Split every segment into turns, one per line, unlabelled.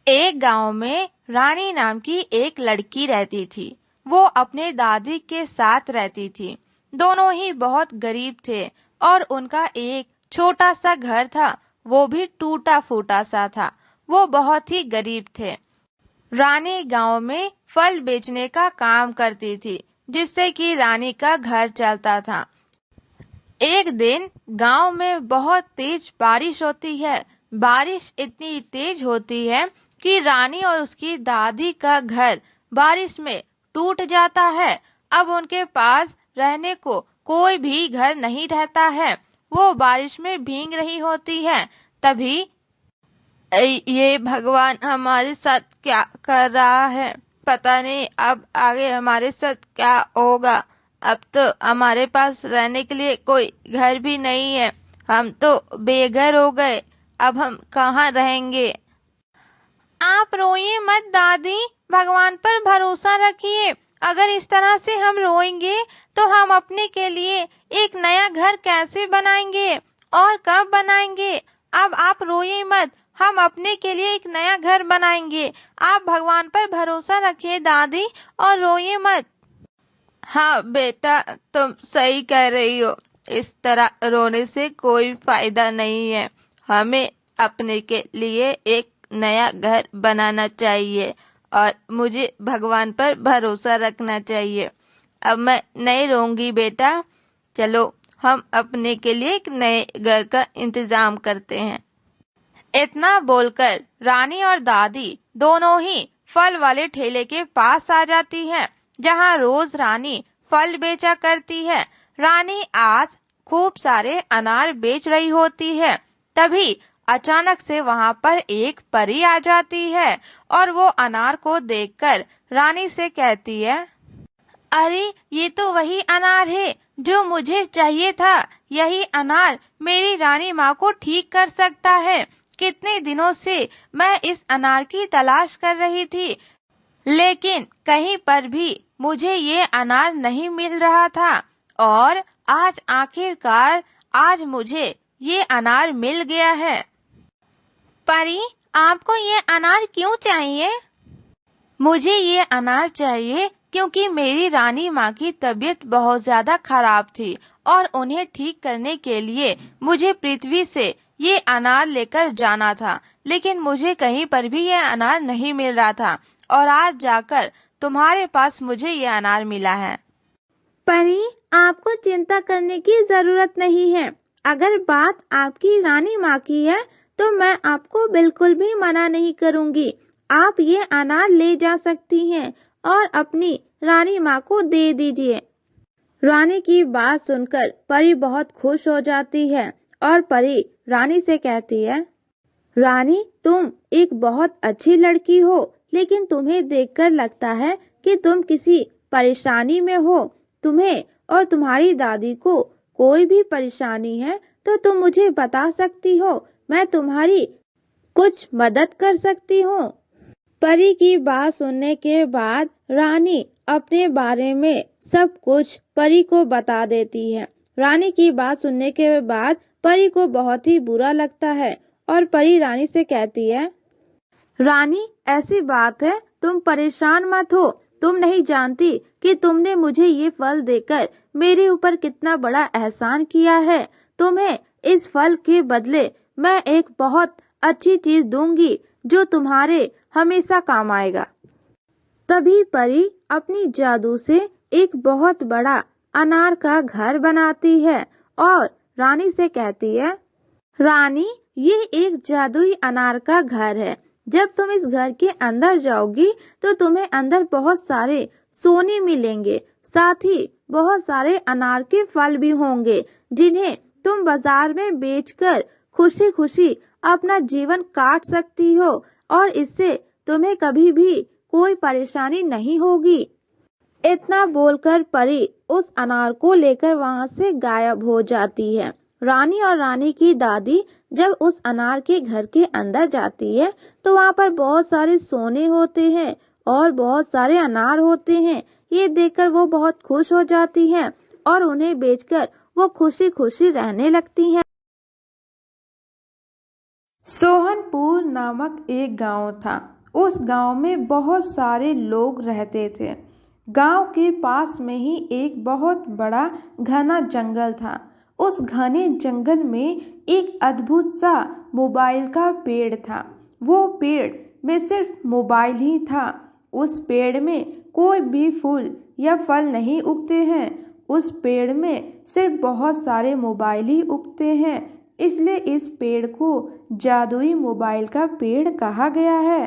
एक गांव में रानी नाम की एक लड़की रहती थी। वो अपने दादी के साथ रहती थी। दोनों ही बहुत गरीब थे और उनका एक छोटा सा घर था, वो भी टूटा फूटा सा था। वो बहुत ही गरीब थे। रानी गांव में फल बेचने का काम करती थी, जिससे कि रानी का घर चलता था। एक दिन गांव में बहुत तेज बारिश होती है। बारिश इतनी तेज होती है कि रानी और उसकी दादी का घर बारिश में टूट जाता है। अब उनके पास रहने को कोई भी घर नहीं रहता है। वो बारिश में भीग रही होती है। तभी ये भगवान हमारे साथ क्या कर रहा है, पता नहीं अब आगे हमारे साथ क्या होगा। अब तो हमारे पास रहने के लिए कोई घर भी नहीं है। हम तो बेघर हो गए। अब हम कहाँ रहेंगे। आप रोइए मत दादी, भगवान पर भरोसा रखिए। अगर इस तरह से हम रोएंगे तो हम अपने के लिए एक नया घर कैसे बनाएंगे और कब बनाएंगे। अब आप रोइए मत, हम अपने के लिए एक नया घर बनाएंगे। आप भगवान पर भरोसा रखिए दादी और रोइए मत। हाँ बेटा, तुम सही कह रही हो। इस तरह रोने से कोई फायदा नहीं है। हमें अपने के लिए एक नया घर बनाना चाहिए और मुझे भगवान पर भरोसा रखना चाहिए। अब मैं नहीं रोऊंगी बेटा। चलो हम अपने के लिए एक नए घर का इंतजाम करते हैं। इतना बोलकर रानी और दादी दोनों ही फल वाले ठेले के पास आ जाती है, जहाँ रोज रानी फल बेचा करती है। रानी आज खूब सारे अनार बेच रही होती है। तभी अचानक से वहां पर एक परी आ जाती है और वो अनार को देखकर रानी से कहती है, अरे ये तो वही अनार है जो मुझे चाहिए था। यही अनार मेरी रानी माँ को ठीक कर सकता है। कितने दिनों से मैं इस अनार की तलाश कर रही थी, लेकिन कहीं पर भी मुझे ये अनार नहीं मिल रहा था। और आज आखिरकार आज मुझे ये अनार मिल गया है। परी, आपको ये अनार क्यों चाहिए? मुझे ये अनार चाहिए क्योंकि मेरी रानी माँ की तबीयत बहुत ज्यादा खराब थी और उन्हें ठीक करने के लिए मुझे पृथ्वी से ये अनार लेकर जाना था, लेकिन मुझे कहीं पर भी ये अनार नहीं मिल रहा था और आज जाकर तुम्हारे पास मुझे ये अनार मिला है। परी, आपको चिंता करने की जरूरत नहीं है। अगर बात आपकी रानी माँ की है तो मैं आपको बिल्कुल भी मना नहीं करूँगी। आप ये अनार ले जा सकती हैं और अपनी रानी माँ को दे दीजिए। रानी की बात सुनकर परी बहुत खुश हो जाती है और परी रानी से कहती है, रानी, तुम एक बहुत अच्छी लड़की हो, लेकिन तुम्हें देखकर लगता है कि तुम किसी परेशानी में हो। तुम्हें और तुम्हारी दादी को कोई भी परेशानी है तो तुम मुझे बता सकती हो। मैं तुम्हारी कुछ मदद कर सकती हूँ। परी की बात सुनने के बाद रानी अपने बारे में सब कुछ परी को बता देती है। रानी की बात सुनने के बाद परी को बहुत ही बुरा लगता है और परी रानी से कहती है, रानी, ऐसी बात है, तुम परेशान मत हो। तुम नहीं जानती कि तुमने मुझे ये फल देकर मेरे ऊपर कितना बड़ा एहसान किया है। तुम्हें इस फल के बदले मैं एक बहुत अच्छी चीज दूंगी जो तुम्हारे हमेशा काम आएगा। तभी परी अपनी जादू से एक बहुत बड़ा अनार का घर बनाती है और रानी से कहती है, रानी, ये एक जादुई अनार का घर है। जब तुम इस घर के अंदर जाओगी तो तुम्हें अंदर बहुत सारे सोने मिलेंगे। साथ ही बहुत सारे अनार के फल भी होंगे, जिन्हें तुम बाजार में बेचकर खुशी खुशी अपना जीवन काट सकती हो और इससे तुम्हें कभी भी कोई परेशानी नहीं होगी। इतना बोलकर परी उस अनार को लेकर वहां से गायब हो जाती है। रानी और रानी की दादी जब उस अनार के घर के अंदर जाती है तो वहां पर बहुत सारे सोने होते हैं और बहुत सारे अनार होते हैं। ये देखकर वो बहुत खुश हो जाती हैं और उन्हें बेचकर वो खुशी खुशी रहने लगती हैं। सोहनपुर नामक एक गांव था। उस गांव में बहुत सारे लोग रहते थे। गांव के पास में ही एक बहुत बड़ा घना जंगल था। उस घने जंगल में एक अद्भुत सा मोबाइल का पेड़ था। वो पेड़ में सिर्फ मोबाइल ही था। उस पेड़ में कोई भी फूल या फल नहीं उगते हैं। उस पेड़ में सिर्फ बहुत सारे मोबाइल ही उगते हैं, इसलिए इस पेड़ को जादुई मोबाइल का पेड़ कहा गया है।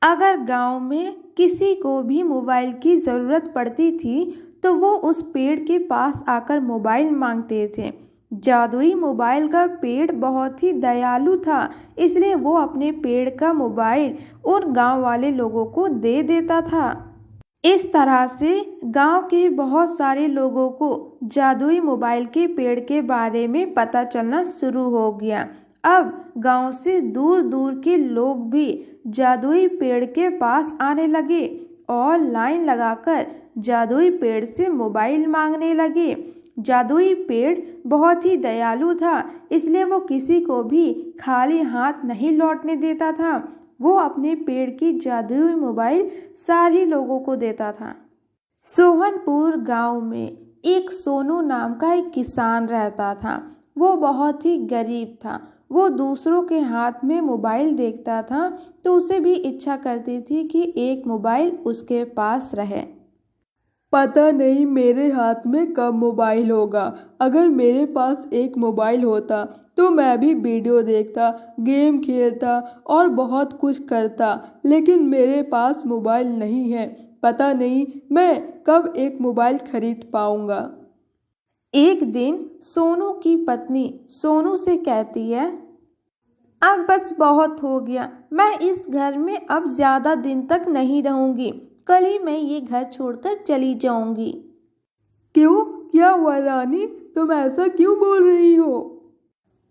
अगर गांव में किसी को भी मोबाइल की ज़रूरत पड़ती थी तो वो उस पेड़ के पास आकर मोबाइल मांगते थे। जादुई मोबाइल का पेड़ बहुत ही दयालु था, इसलिए वो अपने पेड़ का मोबाइल उन गांव वाले लोगों को दे देता था। इस तरह से गांव के बहुत सारे लोगों को जादुई मोबाइल के पेड़ के बारे में पता चलना शुरू हो गया। अब गांव से दूर दूर के लोग भी जादुई पेड़ के पास आने लगे और लाइन लगाकर जादुई पेड़ से मोबाइल मांगने लगे। जादुई पेड़ बहुत ही दयालु था, इसलिए वो किसी को भी खाली हाथ नहीं लौटने देता था। वो अपने पेड़ की जादुई मोबाइल सारे लोगों को देता था। सोहनपुर गांव में एक सोनू नाम का एक किसान रहता था। वो बहुत ही गरीब था। वो दूसरों के हाथ में मोबाइल देखता था तो उसे भी इच्छा करती थी कि एक मोबाइल उसके पास रहे।
पता नहीं मेरे हाथ में कब मोबाइल होगा। अगर मेरे पास एक मोबाइल होता तो मैं भी वीडियो देखता, गेम खेलता और बहुत कुछ करता, लेकिन मेरे पास मोबाइल नहीं है। पता नहीं मैं कब एक मोबाइल खरीद पाऊंगा।
एक दिन सोनू की पत्नी सोनू से कहती है, अब बस बहुत हो गया, मैं इस घर में अब ज़्यादा दिन तक नहीं रहूंगी। कल ही मैं ये घर छोड़कर चली जाऊंगी।
क्यों, क्या हुआ रानी, तुम ऐसा क्यों बोल रही हो?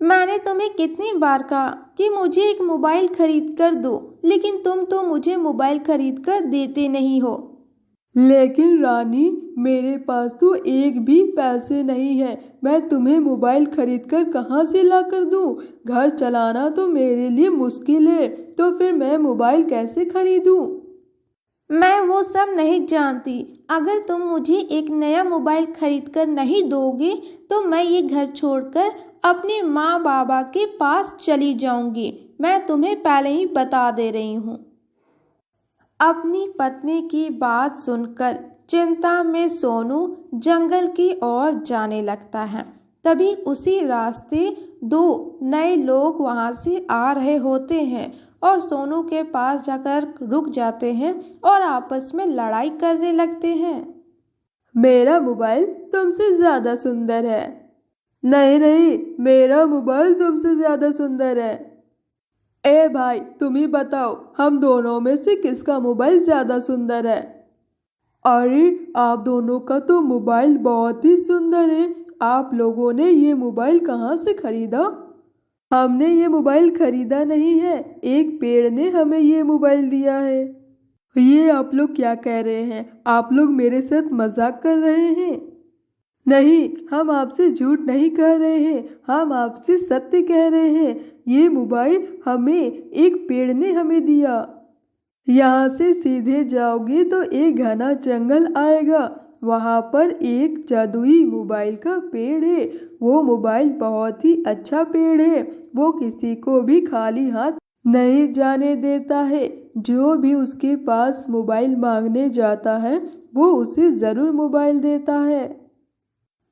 मैंने तुम्हें कितनी बार कहा कि मुझे एक मोबाइल खरीद कर दो, लेकिन तुम तो मुझे मोबाइल खरीद कर देते नहीं हो।
लेकिन रानी, मेरे पास तो एक भी पैसे नहीं है। मैं तुम्हें मोबाइल खरीद कर कहाँ से ला कर दूँ? घर चलाना तो मेरे लिए मुश्किल है, तो फिर मैं मोबाइल कैसे खरीदूँ?
मैं वो सब नहीं जानती। अगर तुम मुझे एक नया मोबाइल खरीद कर नहीं दोगे तो मैं ये घर छोड़कर अपने माँ बाबा के पास चली जाऊंगी। मैं तुम्हें पहले ही बता दे रही हूँ। अपनी पत्नी की बात सुनकर चिंता में सोनू जंगल की ओर जाने लगता है। तभी उसी रास्ते दो नए लोग वहाँ से आ रहे होते हैं और सोनू के पास जाकर रुक जाते हैं और आपस में लड़ाई करने लगते हैं।
मेरा मोबाइल तुमसे ज़्यादा सुंदर है। नहीं नहीं, मेरा मोबाइल तुमसे ज़्यादा सुंदर है। ए भाई, तुम ही बताओ, हम दोनों में से किसका मोबाइल ज़्यादा सुंदर है? अरे, आप दोनों का तो मोबाइल बहुत ही सुंदर है। आप लोगों ने ये मोबाइल कहाँ से खरीदा? हमने ये मोबाइल खरीदा नहीं है, एक पेड़ ने हमें ये मोबाइल दिया है। ये आप लोग क्या कह रहे हैं? आप लोग मेरे साथ मजाक कर रहे हैं? नहीं, हम आपसे झूठ नहीं कह रहे हैं, हम आपसे सत्य कह रहे हैं। ये मोबाइल हमें एक पेड़ ने हमें दिया। यहाँ से सीधे जाओगे तो एक घना जंगल आएगा, वहाँ पर एक जादुई मोबाइल का पेड़ है। वो मोबाइल बहुत ही अच्छा पेड़ है। वो किसी को भी खाली हाथ नहीं जाने देता है। जो भी उसके पास मोबाइल मांगने जाता है वो उसे ज़रूर मोबाइल देता है।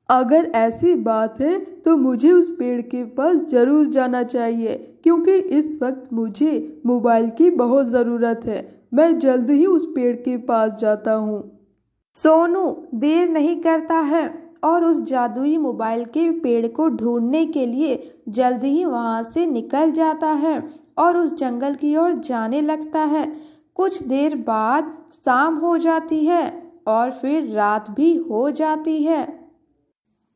अगर ऐसी बात है तो मुझे उस पेड़ के पास ज़रूर जाना चाहिए, क्योंकि इस वक्त मुझे मोबाइल की बहुत ज़रूरत है। मैं जल्द ही उस पेड़ के पास जाता हूँ।
सोनू देर नहीं करता है और उस जादुई मोबाइल के पेड़ को ढूंढने के लिए जल्द ही वहाँ से निकल जाता है और उस जंगल की ओर जाने लगता है। कुछ देर बाद शाम हो जाती है और फिर रात भी हो जाती है।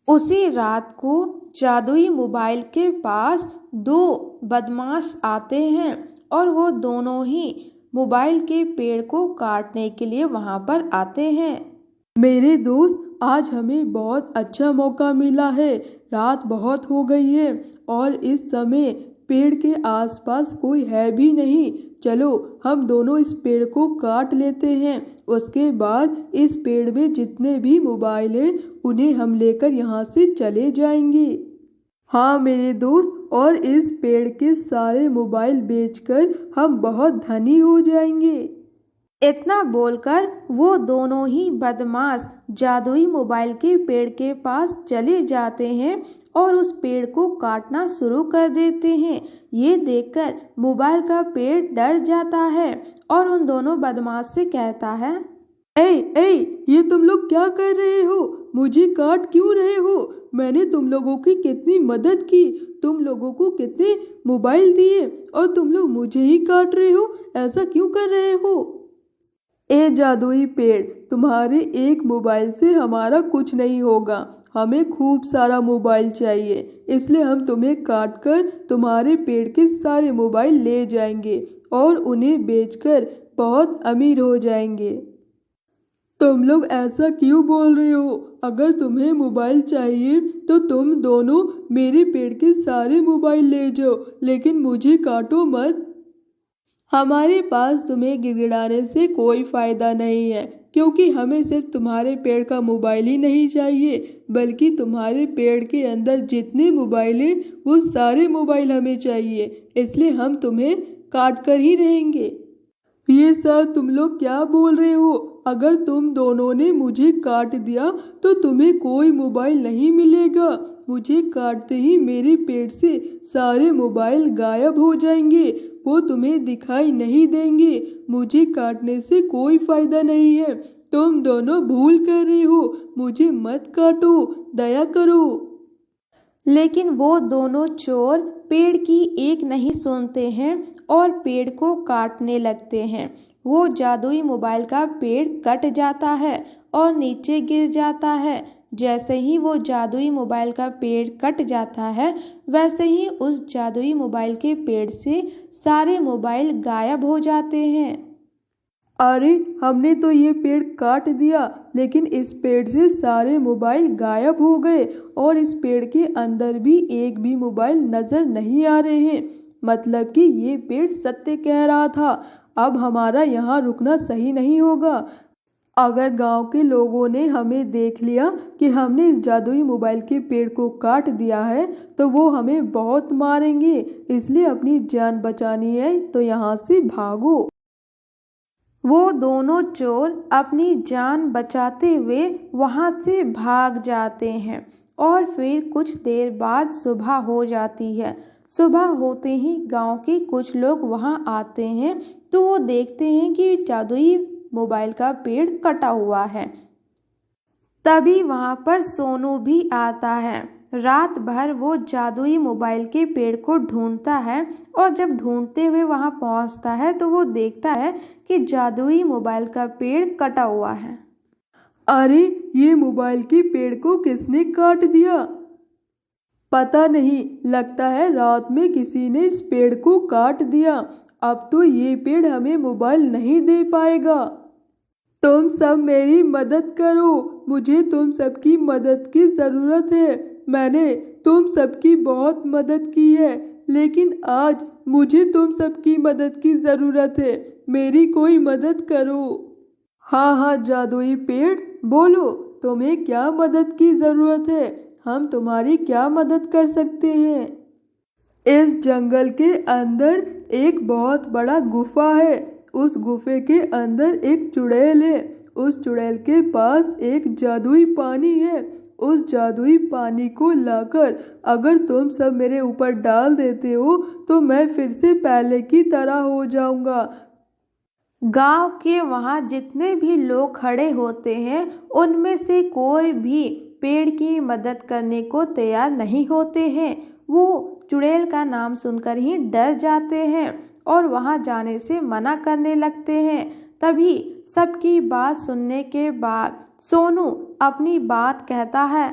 उसी रात को जादुई मोबाइल के पास दो बदमाश आते हैं और वो दोनों ही मोबाइल के पेड़ को काटने के लिए वहाँ पर आते हैं।
मेरे दोस्त, आज हमें बहुत अच्छा मौका मिला है। रात बहुत हो गई है और इस समय पेड़ के आसपास कोई है भी नहीं। चलो हम दोनों इस पेड़ को काट लेते हैं। उसके बाद इस पेड़ में जितने भी मोबाइल हैं उन्हें हम लेकर यहाँ से चले जाएंगे। हाँ मेरे दोस्त, और इस पेड़ के सारे मोबाइल बेचकर हम बहुत धनी हो जाएंगे।
इतना बोलकर वो दोनों ही बदमाश जादुई मोबाइल के पेड़ के पास चले जाते हैं और उस पेड़ को काटना शुरू कर देते हैं। ये देखकर मोबाइल का पेड़ डर जाता है और उन दोनों बदमाश से कहता है,
ए, ये तुम लोग क्या कर रहे हो? मुझे काट क्यों रहे हो? मैंने तुम लोगों की कितनी मदद की, तुम लोगों को कितने मोबाइल दिए और तुम लोग मुझे ही काट रहे हो। ऐसा क्यों कर रहे हो? ए जादुई पेड़, तुम्हारे एक मोबाइल से हमारा कुछ नहीं होगा। हमें खूब सारा मोबाइल चाहिए, इसलिए हम तुम्हें काटकर तुम्हारे पेड़ के सारे मोबाइल ले जाएंगे और उन्हें बेचकर बहुत अमीर हो जाएंगे। तुम लोग ऐसा क्यों बोल रहे हो? अगर तुम्हें मोबाइल चाहिए तो तुम दोनों मेरे पेड़ के सारे मोबाइल ले जाओ, लेकिन मुझे काटो मत। हमारे पास तुम्हें गिड़गिड़ाने से कोई फ़ायदा नहीं है, क्योंकि हमें सिर्फ तुम्हारे पेड़ का मोबाइल ही नहीं चाहिए, बल्कि तुम्हारे पेड़ के अंदर जितने मोबाइल हैं वो सारे मोबाइल हमें चाहिए। इसलिए हम तुम्हें काट कर ही रहेंगे। ये सब तुम लोग क्या बोल रहे हो? अगर तुम दोनों ने मुझे काट दिया तो तुम्हें कोई मोबाइल नहीं मिलेगा। मुझे काटते ही मेरे पेड़ से सारे मोबाइल गायब हो जाएंगे, वो तुम्हें दिखाई नहीं देंगे। मुझे काटने से कोई फ़ायदा नहीं है। तुम दोनों भूल कर रहे हो, मुझे मत काटो, दया करो।
लेकिन वो दोनों चोर पेड़ की एक नहीं सुनते हैं और पेड़ को काटने लगते हैं। वो जादुई मोबाइल का पेड़ कट जाता है और नीचे गिर जाता है। जैसे ही वो जादुई मोबाइल का पेड़ कट जाता है, वैसे ही उस जादुई मोबाइल के पेड़ से सारे मोबाइल गायब हो जाते हैं।
अरे, हमने तो ये पेड़ काट दिया, लेकिन इस पेड़ से सारे मोबाइल गायब हो गए और इस पेड़ के अंदर भी एक भी मोबाइल नज़र नहीं आ रहे हैं। मतलब कि ये पेड़ सत्य कह रहा था। अब हमारा यहाँ रुकना सही नहीं होगा। अगर गांव के लोगों ने हमें देख लिया कि हमने इस जादुई मोबाइल के पेड़ को काट दिया है तो वो हमें बहुत मारेंगे। इसलिए अपनी जान बचानी है तो यहाँ से भागो।
वो दोनों चोर अपनी जान बचाते हुए वहाँ से भाग जाते हैं और फिर कुछ देर बाद सुबह हो जाती है। सुबह होते ही गांव के कुछ लोग वहाँ आते हैं तो वो देखते हैं कि जादुई मोबाइल का पेड़ कटा हुआ है। तभी वहाँ पर सोनू भी आता है। रात भर वो जादुई मोबाइल के पेड़ को ढूंढता है और जब ढूंढते हुए वहाँ पहुँचता है तो वो देखता है कि जादुई मोबाइल का पेड़ कटा हुआ है।
अरे, ये मोबाइल के पेड़ को किसने काट दिया? पता नहीं, लगता है रात में किसी ने इस पेड़ को काट दिया। अब तो ये पेड़ हमें मोबाइल नहीं दे पाएगा। तुम सब मेरी मदद करो, मुझे तुम सबकी मदद की ज़रूरत है। मैंने तुम सबकी बहुत मदद की है, लेकिन आज मुझे तुम सबकी मदद की ज़रूरत है। मेरी कोई मदद करो। हाँ, जादुई पेड़, बोलो, तुम्हें क्या मदद की ज़रूरत है? हम तुम्हारी क्या मदद कर सकते हैं? इस जंगल के अंदर एक बहुत बड़ा गुफा है। उस गुफे के अंदर एक चुड़ैल है। उस चुड़ैल के पास एक जादुई पानी है। उस जादुई पानी को लाकर अगर तुम सब मेरे ऊपर डाल देते हो तो मैं फिर से पहले की तरह हो जाऊंगा।
गांव के वहाँ जितने भी लोग खड़े होते हैं उनमें से कोई भी पेड़ की मदद करने को तैयार नहीं होते हैं। वो चुड़ैल का नाम सुनकर ही डर जाते हैं और वहाँ जाने से मना करने लगते हैं। तभी सबकी बात सुनने के बाद सोनू अपनी बात कहता है।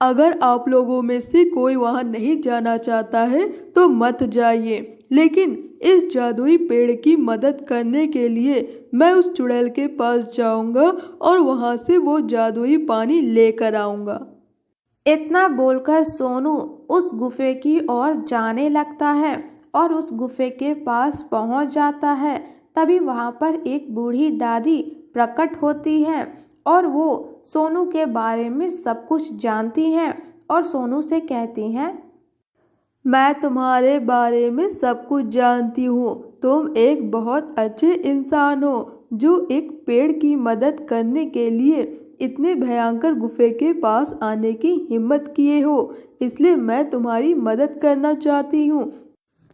अगर आप लोगों में से कोई वहाँ नहीं जाना चाहता है तो मत जाइए, लेकिन इस जादुई पेड़ की मदद करने के लिए मैं उस चुड़ैल के पास जाऊंगा और वहाँ से वो जादुई पानी लेकर आऊंगा।
इतना बोलकर सोनू उस गुफे की ओर जाने लगता है और उस गुफे के पास पहुंच जाता है। तभी वहां पर एक बूढ़ी दादी प्रकट होती है और वो सोनू के बारे में सब कुछ जानती हैं और सोनू से कहती हैं,
मैं तुम्हारे बारे में सब कुछ जानती हूँ। तुम एक बहुत अच्छे इंसान हो जो एक पेड़ की मदद करने के लिए इतने भयंकर गुफे के पास आने की हिम्मत किए हो, इसलिए मैं तुम्हारी मदद करना चाहती हूँ।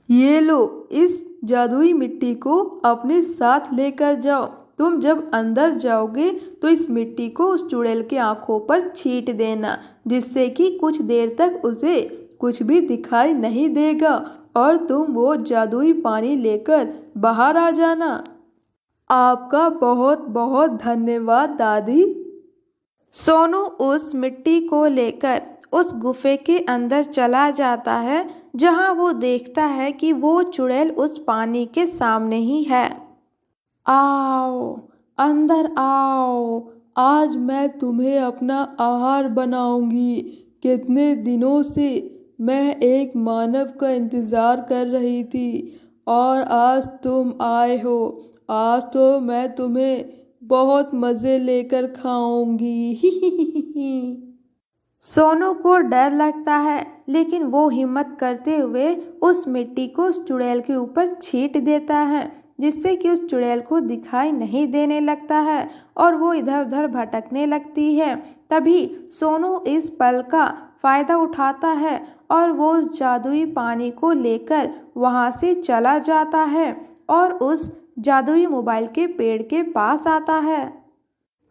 ये लो, इस जादुई मिट्टी को अपने साथ लेकर जाओ। तुम जब अंदर जाओगे तो इस मिट्टी को उस चुड़ैल की आंखों पर छींट देना, जिससे कि कुछ देर तक उसे कुछ भी दिखाई नहीं देगा और तुम वो जादुई पानी लेकर बाहर आ जाना। आपका बहुत बहुत धन्यवाद दादी।
सोनू उस मिट्टी को लेकर उस गुफे के अंदर चला जाता है, जहां वो देखता है कि वो चुड़ैल उस पानी के सामने ही है।
आओ, अंदर आओ, आज मैं तुम्हें अपना आहार बनाऊंगी। कितने दिनों से मैं एक मानव का इंतज़ार कर रही थी और आज तुम आए हो। आज तो मैं तुम्हें बहुत मज़े लेकर खाऊंगी।
सोनू को डर लगता है, लेकिन वो हिम्मत करते हुए उस मिट्टी को उस चुड़ैल के ऊपर छींट देता है, जिससे कि उस चुड़ैल को दिखाई नहीं देने लगता है और वो इधर उधर भटकने लगती है। तभी सोनू इस पल का फ़ायदा उठाता है और वो उस जादुई पानी को लेकर वहाँ से चला जाता है और उस जादुई मोबाइल के पेड़ के पास आता है।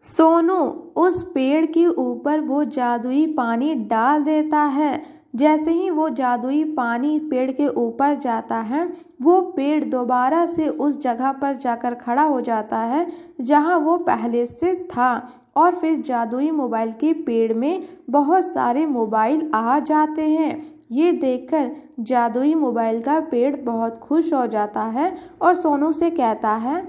सोनू उस पेड़ के ऊपर वो जादुई पानी डाल देता है। जैसे ही वो जादुई पानी पेड़ के ऊपर जाता है, वो पेड़ दोबारा से उस जगह पर जाकर खड़ा हो जाता है जहां वो पहले से था और फिर जादुई मोबाइल के पेड़ में बहुत सारे मोबाइल आ जाते हैं। ये देखकर जादुई मोबाइल का पेड़ बहुत खुश हो जाता है और सोनू से कहता है,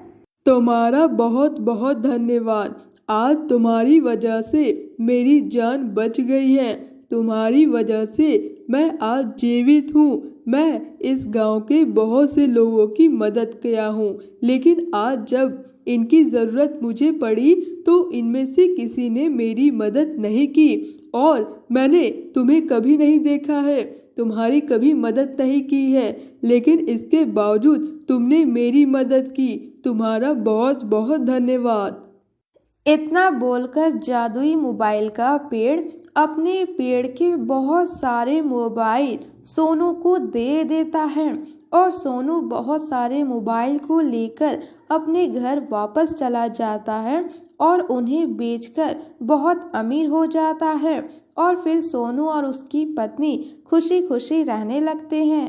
तुम्हारा बहुत बहुत धन्यवाद। आज तुम्हारी वजह से मेरी जान बच गई है। तुम्हारी वजह से मैं आज जीवित हूँ। मैं इस गांव के बहुत से लोगों की मदद किया हूँ, लेकिन आज जब इनकी ज़रूरत मुझे पड़ी तो इनमें से किसी ने मेरी मदद नहीं की और मैंने तुम्हें कभी नहीं देखा है, तुम्हारी कभी मदद नहीं की है, लेकिन इसके बावजूद तुमने मेरी मदद की। तुम्हारा बहुत बहुत धन्यवाद।
इतना बोलकर जादुई मोबाइल का पेड़ अपने पेड़ के बहुत सारे मोबाइल सोनू को दे देता है और सोनू बहुत सारे मोबाइल को लेकर अपने घर वापस चला जाता है और उन्हें बेचकर बहुत अमीर हो जाता है और फिर सोनू और उसकी पत्नी खुशी खुशी रहने लगते हैं।